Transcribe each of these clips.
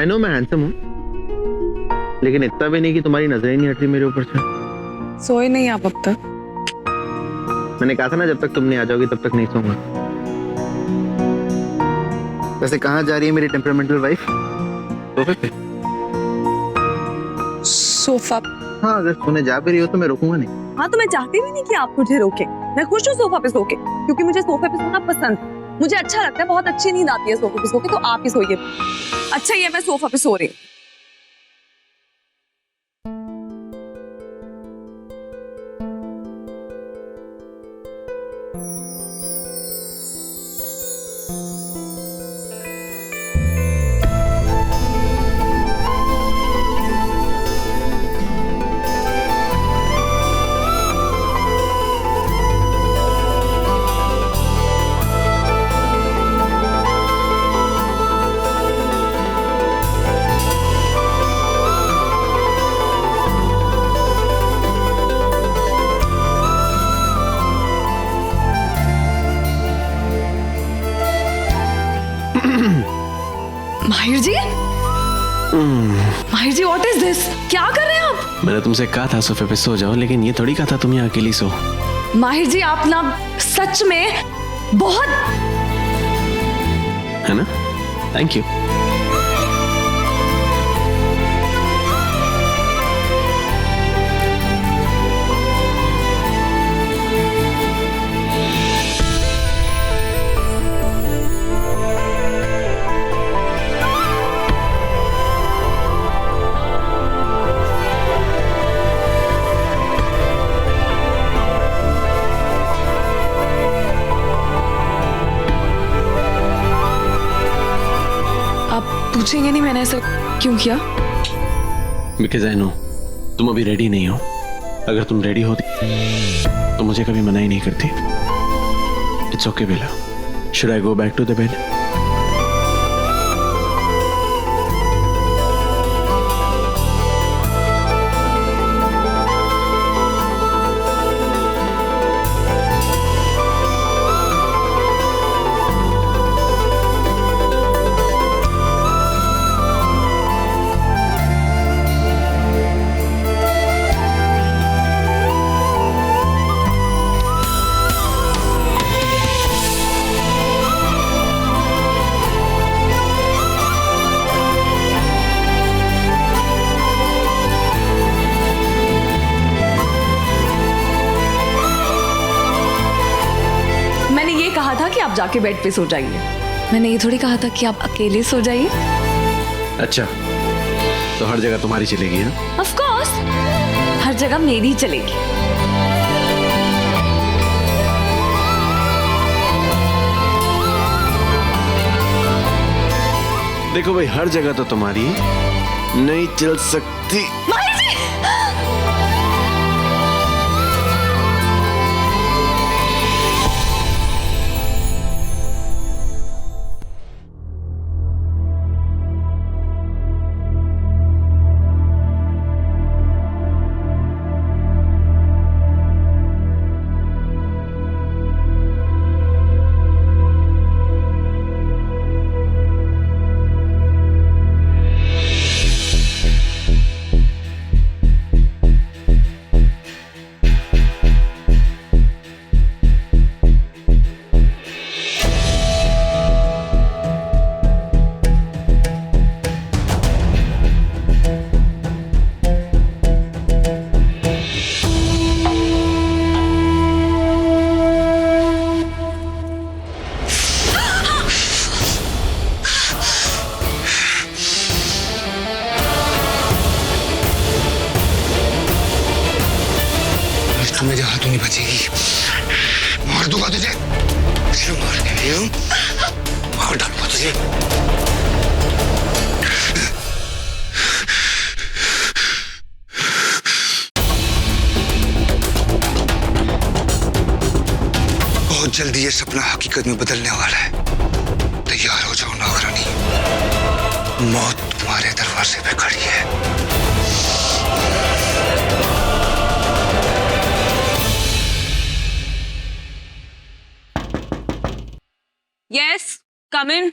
No मैं handsome हूँ, लेकिन इतना भी नहीं कि तुम्हारी नजरें नहीं हट रही मेरे ऊपर से। सोए नहीं आप अब तक? मैंने कहा था ना जब तक तुम नहीं आ जाओगी तब तक नहीं सोऊंगा। वैसे कहाँ जा रही है मेरी टेम्परामेंटल वाइफ? सोफे पे। सोफा? हाँ, अगर सोने जा भी रही हो तो मैं रोकूंगा नहीं। हाँ, तो मैं चाहती भी नहीं कि आप मुझे रोके। मैं खुश हूँ सोफा पे सो के, क्योंकि मुझे सोफे पे सोना पसंद है। मुझे अच्छा लगता है, बहुत अच्छी नींद आती है सोफे पे सो के, तो आप ही सोइए। अच्छा ये मैं सोफा पे सो रही हूँ। माहिर जी, माहिर जी, व्हाट इज दिस? क्या कर रहे हैं आप? मैंने तुमसे कहा था सोफे पे सो जाओ, लेकिन ये थोड़ी कहा था तुम यहाँ अकेली सो। माहिर जी, आप ना सच में बहुत, है ना? Thank you. पूछेंगे नहीं मैंने ऐसा क्यों किया? बिकॉज आई नो तुम अभी रेडी नहीं हो। अगर तुम रेडी होती तो मुझे कभी मना ही नहीं करती। It's okay Bela, should I go back to the bed? कि आप जाके बेड पे सो जाइए। मैंने ये थोड़ी कहा था कि आप अकेले सो जाइए। अच्छा, तो हर जगह तुम्हारी चलेगी? हाँ, ऑफ कोर्स, हर जगह मेरी चलेगी। देखो भाई, हर जगह तो तुम्हारी नहीं चल सकती। तू मेरे हाथों नहीं बचेगी। मार दूंगा तुझे, मारने आई हूं, मार डालूंगा तुझे। बहुत जल्दी ये सपना हकीकत में बदलने वाला है। तैयार हो जाओ नागरानी, मौत तुम्हारे दरवाजे पे खड़ी है। Yes, come in.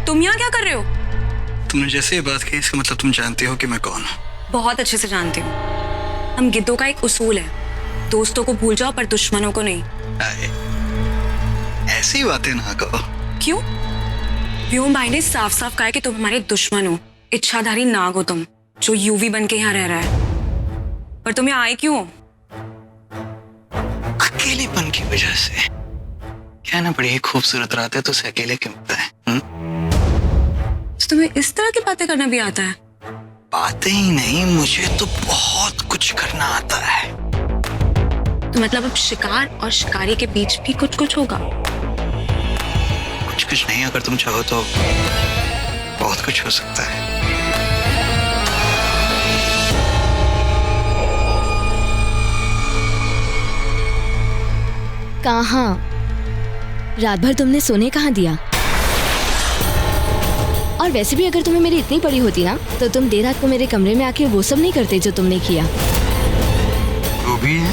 तुम यहाँ क्या कर रहे हो? तुमने जैसे ये बात कही इसका मतलब तुम जानती हो कि मैं कौन हूँ। बहुत अच्छे से जानती हूँ। हम गिद्धों का एक उसूल है, दोस्तों को भूल जाओ पर दुश्मनों को नहीं। ऐसी बातें ना कहो। क्यों? व्योम भाई ने साफ साफ कहा कि तुम हमारे दुश्मन हो, इच्छाधारी नाग हो तुम, जो यूवी बन के यहाँ रह रहा है। पर तुम यहाँ आए क्यों? अकेलेपन की वजह से। क्या ना बड़ी खूबसूरत रात है तो उसे अकेले क्यों होता है? तो तुम्हें इस तरह की बातें करना भी आता है? बातें ही नहीं, मुझे तो बहुत कुछ करना आता है। तो मतलब अब शिकार और शिकारी के बीच भी कुछ कुछ होगा? कुछ नहीं, अगर तुम चाहो तो बहुत कुछ हो सकता है। कहाँ? रात भर तुमने सोने कहाँ दिया? और वैसे भी अगर तुम्हें मेरी इतनी पड़ी होती ना, तो तुम देर रात को मेरे कमरे में आके वो सब नहीं करते जो तुमने किया। वो भी है।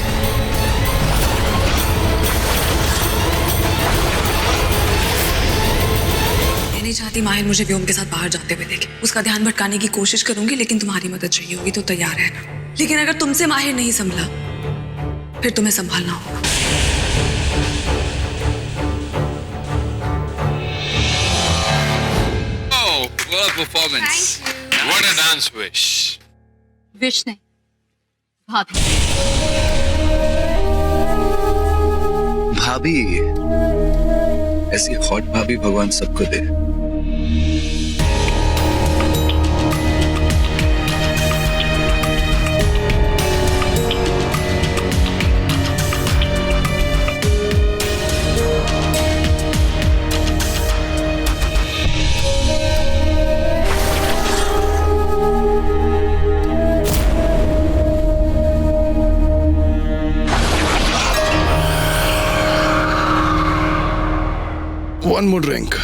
मैं नहीं चाहती माहिर मुझे व्योम के साथ बाहर जाते हुए देखे। उसका ध्यान भटकाने की कोशिश करूंगी, लेकिन तुम्हारी मदद चाहिए होगी तो तैयार है ना? लेकिन अगर तुमसे माहिर नहीं संभला, फिर तुम्हें संभालना होगा। What a performance! What a dance wish! Wish नहीं, भाभी। भाभी, ऐसी हॉट भाभी भगवान सबको दे। One more drink.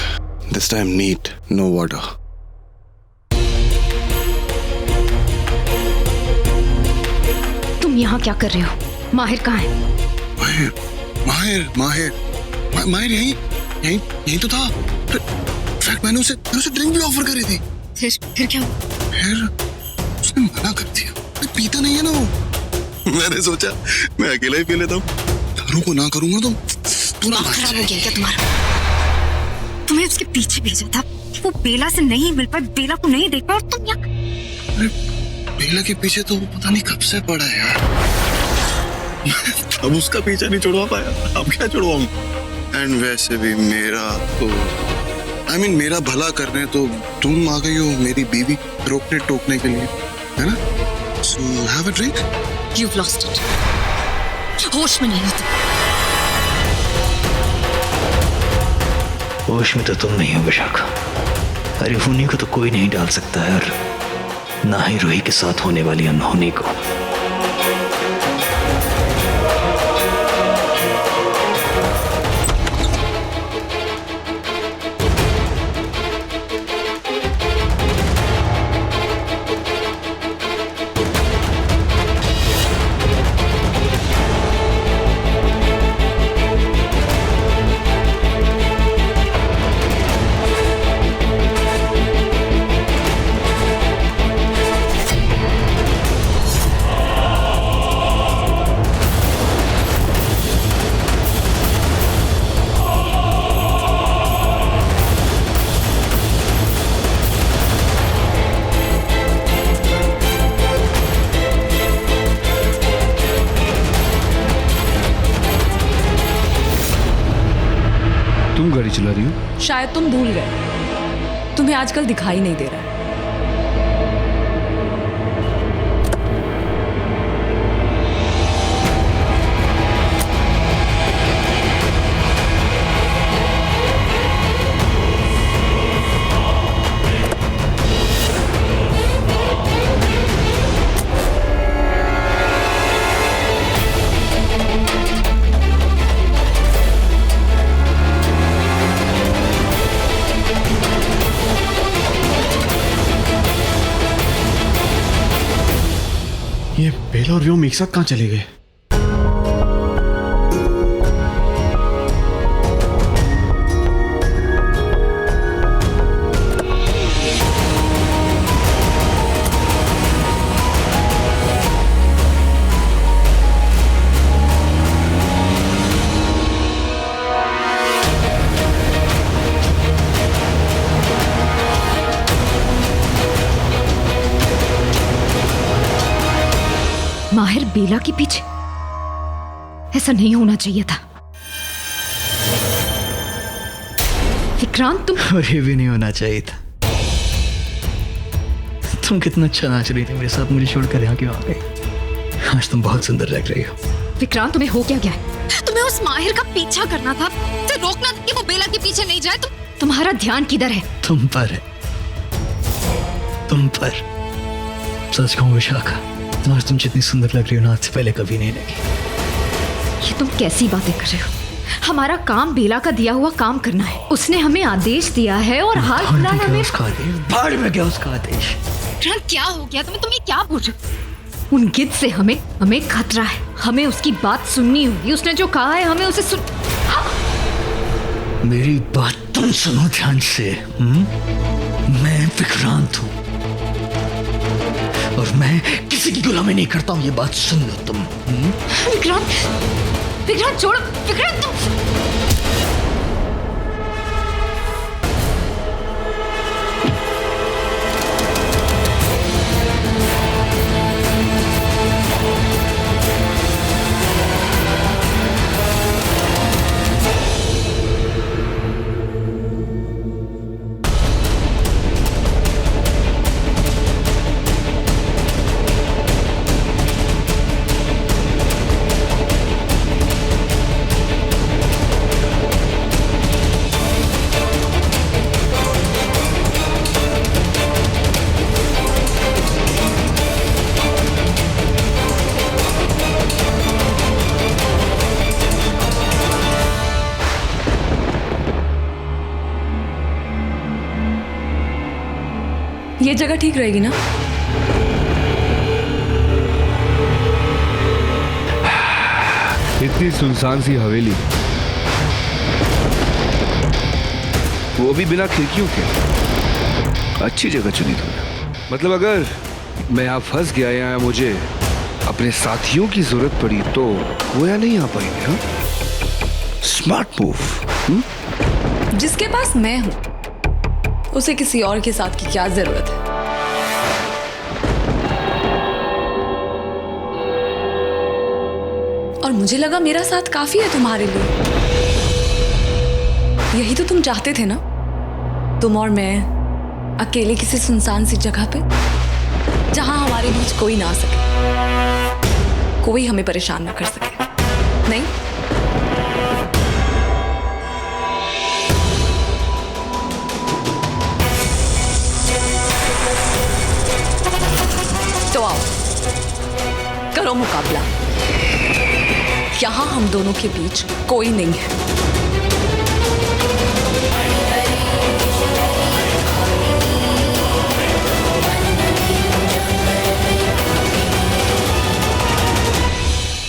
This time neat, no water. तुम यहाँ क्या कर रहे हो? माहिर कहाँ है? माहिर, माहिर, माहिर, माहिर यहीं तो था। फैक्ट मैंने उसे ड्रिंक भी ऑफर करी थी। फिर क्या हुआ? फिर उसने मना कर दिया। मैं पीता नहीं है ना वो। मैंने सोचा मैं अकेला ही पी लेता हूँ। दारू को ना करूंगा तो पूरा खराब हो गया क्या तुम्हारा? तुम्हें उसके पीछे भेजा था, वो बेला से नहीं मिल पाए, बेला को नहीं देख पाए, और तुम यहाँ। अरे बेला के पीछे तो वो पता नहीं कब से पड़ा है यार। अब उसका पीछा नहीं छुड़वा पाया, अब क्या छुड़वाऊं? एंड वैसे भी मेरा तो मेरा भला करने तो तुम आ गई हो मेरी बीवी रोकने टोकने के लिए, है ना? So have a drink. You've lost it. होश में नहीं हो तुम। होश में तो तुम नहीं हो विशाखा। अरिफूनी को तो कोई नहीं डाल सकता है, और ना ही रूही के साथ होने वाली अनहोनी को। तुम गाड़ी चला रही हो? शायद तुम भूल गए, तुम्हें आजकल दिखाई नहीं दे रहा है। ये बेला और व्योम एक साथ कहाँ चले गए? माहिर बेला के पीछे? ऐसा नहीं होना चाहिए था। विक्रांत तुम। और ये भी नहीं होना चाहिए था। तुम कितना अच्छा नाच रही थी मेरे साथ, मुझे छोड़कर यहाँ क्यों आ गई? आज तुम बहुत सुंदर लग रही हो। विक्रांत तुम्हें हो क्या गया है? तुम्हें उस माहिर का पीछा करना था, उसे रोकना था कि वो बेला के पीछे नहीं जाए। तुम्हारा ध्यान किधर है? तुम पर है, तुम पर। सच कहूँ विशाखा, आज तुम जितनी सुंदर लग रही हो ना, आज से पहले कभी नहीं लगी। ये तुम कैसी बातें कर रहे हो? हमारा काम बेला का दिया हुआ काम करना है। उसने हमें आदेश दिया है और हाल फिलहाल हमें भाड़ में क्या उसका आदेश? क्या हो गया तुम्हें क्या बोल रहे हो? उन गिद्ध से हमें खतरा है। हमें उसकी बात सुननी होगी। उसने जो कहा है हमें उसे सुन। मेरी बात तुम सुनो ध्यान से। मैं विक्रांत हूँ और मैं किसी की गुलामी नहीं करता हूँ। ये बात सुन लो तुम। विक्रांत छोड़ो। विक्रांत तुम। ये जगह ठीक रहेगी ना? इतनी सुनसान सी हवेली, वो भी बिना खिड़कियों के। अच्छी जगह चुनी तुमने। मतलब अगर मैं यहाँ फंस गया या मुझे अपने साथियों की जरूरत पड़ी तो वो यहाँ नहीं आ पाएंगे। हाँ, स्मार्ट मूव। जिसके पास मैं हूं उसे किसी और के साथ की क्या जरूरत है? और मुझे लगा मेरा साथ काफी है तुम्हारे लिए। यही तो तुम चाहते थे ना? तुम और मैं अकेले किसी सुनसान सी जगह पे, जहां हमारे बीच कोई ना आ सके, कोई हमें परेशान ना कर सके। नहीं? तो आओ, करो मुकाबला। यहां हम दोनों के बीच कोई नहीं है।